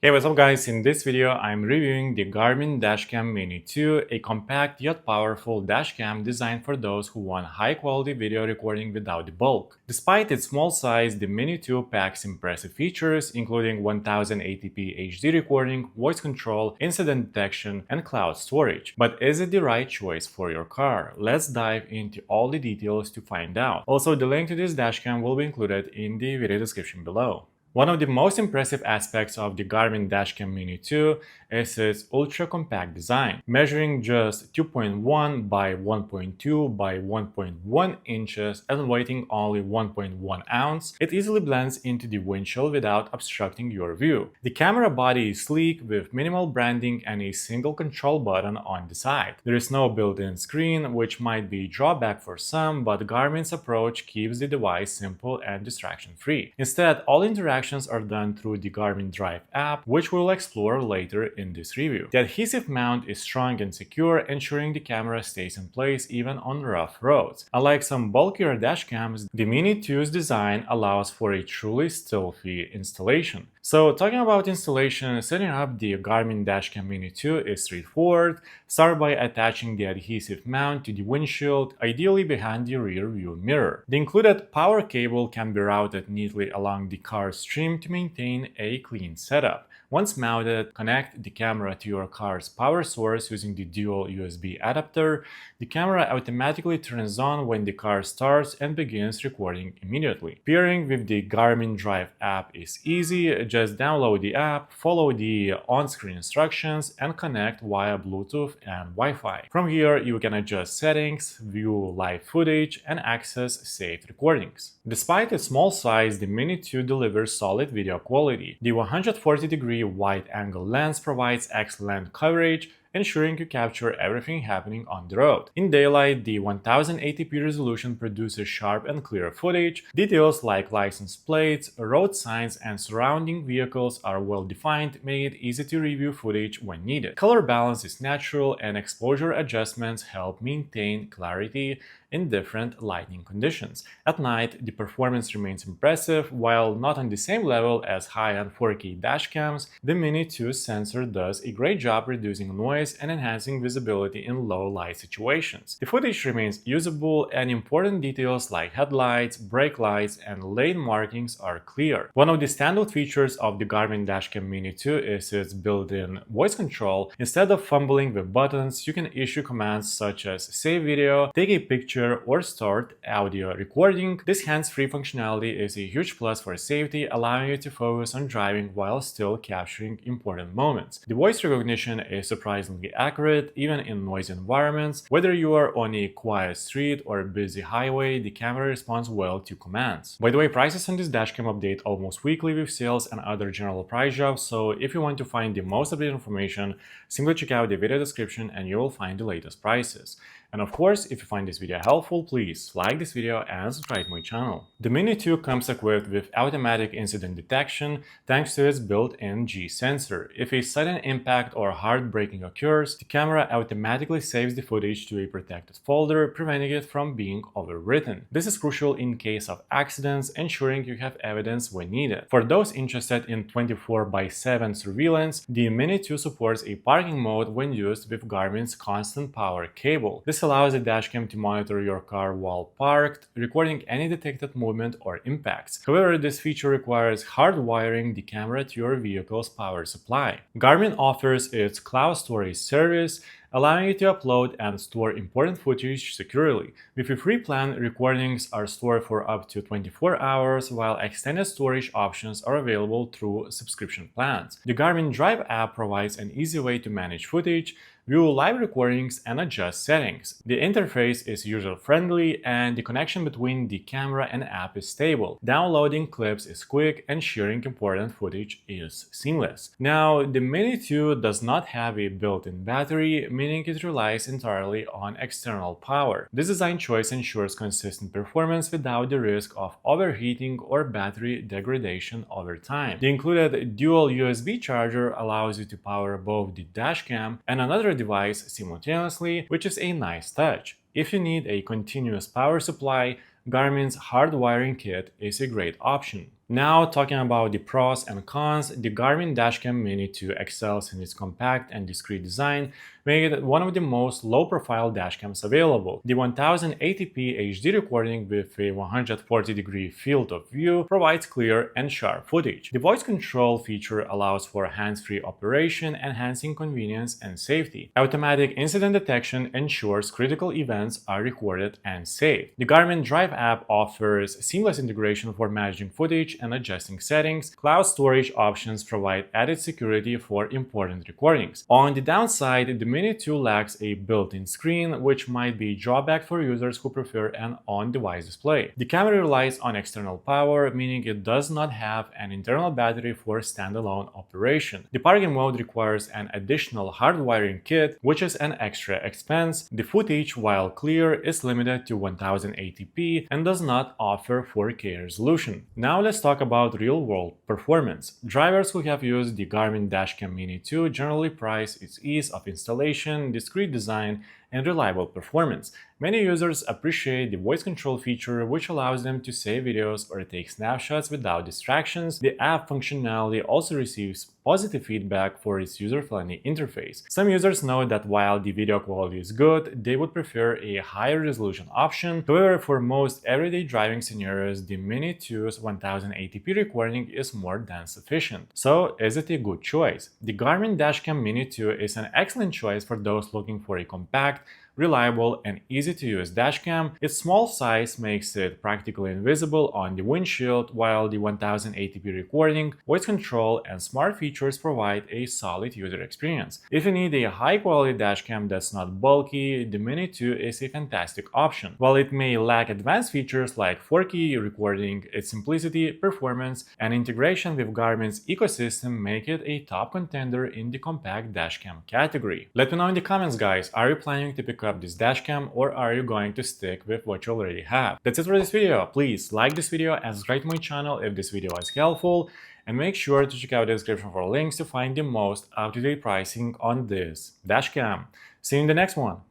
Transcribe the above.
Hey, what's up guys? In this video, I'm reviewing the Garmin Dashcam Mini 2, a compact yet powerful dashcam designed for those who want high-quality video recording without the bulk. Despite its small size, the Mini 2 packs impressive features, including 1080p HD recording, voice control, incident detection, and cloud storage. But is it the right choice for your car? Let's dive into all the details to find out. Also, the link to this dashcam will be included in the video description below. One of the most impressive aspects of the Garmin Dashcam Mini 2 is its ultra-compact design. Measuring just 2.1 by 1.2 by 1.1 inches and weighing only 1.1 ounce, it easily blends into the windshield without obstructing your view. The camera body is sleek with minimal branding and a single control button on the side. There is no built-in screen, which might be a drawback for some, but Garmin's approach keeps the device simple and distraction-free. Instead, all interactions are done through the Garmin Drive app, which we'll explore later in this review. The adhesive mount is strong and secure, ensuring the camera stays in place even on rough roads. Unlike some bulkier dashcams, the Mini 2's design allows for a truly stealthy installation. So, talking about installation, setting up the Garmin Dashcam Mini 2 is straightforward. Start by attaching the adhesive mount to the windshield, ideally behind the rear view mirror. The included power cable can be routed neatly along the car's trim to maintain a clean setup. Once mounted, connect the camera to your car's power source using the dual USB adapter. The camera automatically turns on when the car starts and begins recording immediately. Pairing with the Garmin Drive app is easy. Just download the app, follow the on-screen instructions, and connect via Bluetooth and Wi-Fi. From here, you can adjust settings, view live footage, and access saved recordings. Despite its small size, the Mini 2 delivers solid video quality. The 140-degree wide-angle lens provides excellent coverage, ensuring you capture everything happening on the road. In daylight, the 1080p resolution produces sharp and clear footage. Details like license plates, road signs, and surrounding vehicles are well defined, making it easy to review footage when needed. Color balance is natural, and exposure adjustments help maintain clarity in different lighting conditions. At night, the performance remains impressive. While not on the same level as high-end 4K dashcams, the Mini 2 sensor does a great job reducing noise and enhancing visibility in low-light situations. The footage remains usable, and important details like headlights, brake lights, and lane markings are clear. One of the standout features of the Garmin Dashcam Mini 2 is its built-in voice control. Instead of fumbling with buttons, you can issue commands such as save video, take a picture, or start audio recording. This hands-free functionality is a huge plus for safety, allowing you to focus on driving while still capturing important moments. The voice recognition is surprisingly accurate, even in noisy environments. Whether you are on a quiet street or a busy highway, the camera responds well to commands. By the way, prices on this dashcam update almost weekly with sales and other general price drops, so if you want to find the most updated information, simply check out the video description and you will find the latest prices. And of course, if you find this video helpful, please like this video and subscribe to my channel. The Mini 2 comes equipped with automatic incident detection thanks to its built-in G sensor. If a sudden impact or hard braking occurs, the camera automatically saves the footage to a protected folder, preventing it from being overwritten. This is crucial in case of accidents, ensuring you have evidence when needed. For those interested in 24/7 surveillance, the Mini 2 supports a parking mode when used with Garmin's constant power cable. This allows the dashcam to monitor your car while parked, recording any detected movement or impacts. However, this feature requires hardwiring the camera to your vehicle's power supply. Garmin offers its cloud storage service, allowing you to upload and store important footage securely. With a free plan, recordings are stored for up to 24 hours, while extended storage options are available through subscription plans. The Garmin Drive app provides an easy way to manage footage, view live recordings, and adjust settings. The interface is user-friendly, and the connection between the camera and app is stable. Downloading clips is quick, and sharing important footage is seamless. Now, the Mini 2 does not have a built-in battery, meaning it relies entirely on external power. This design choice ensures consistent performance without the risk of overheating or battery degradation over time. The included dual USB charger allows you to power both the dashcam and another device simultaneously, which is a nice touch. If you need a continuous power supply, Garmin's hardwiring kit is a great option. Now, talking about the pros and cons, the Garmin Dashcam Mini 2 excels in its compact and discreet design, making it one of the most low-profile dashcams available. The 1080p HD recording with a 140-degree field of view provides clear and sharp footage. The voice control feature allows for hands-free operation, enhancing convenience and safety. Automatic incident detection ensures critical events are recorded and saved. The Garmin Drive app offers seamless integration for managing footage and adjusting settings. Cloud storage options provide added security for important recordings. On the downside, the Mini 2 lacks a built-in screen, which might be a drawback for users who prefer an on-device display. The camera relies on external power, meaning it does not have an internal battery for standalone operation. The parking mode requires an additional hard wiring kit, which is an extra expense. The footage, while clear, is limited to 1080p and does not offer 4K resolution. Now let's talk about real-world performance. Drivers who have used the Garmin Dashcam Mini 2 generally prize its ease of installation, discreet design, and reliable performance. Many users appreciate the voice control feature, which allows them to save videos or take snapshots without distractions. The app functionality also receives positive feedback for its user-friendly interface. Some users note that while the video quality is good, they would prefer a higher resolution option. However, for most everyday driving scenarios, the Mini 2's 1080p recording is more than sufficient. So, is it a good choice? The Garmin Dashcam Mini 2 is an excellent choice for those looking for a compact, reliable, and easy-to-use dashcam. Its small size makes it practically invisible on the windshield, while the 1080p recording, voice control, and smart features provide a solid user experience. If you need a high-quality dashcam that's not bulky, the Mini 2 is a fantastic option. While it may lack advanced features like 4K recording, its simplicity, performance, and integration with Garmin's ecosystem make it a top contender in the compact dashcam category. Let me know in the comments, guys, are you planning to pick up this dashcam, or are you going to stick with what you already have? That's it for this video. Please like this video and subscribe to my channel if this video was helpful, and make sure to check out the description for links to find the most up-to-date pricing on this dashcam. See you in the next one.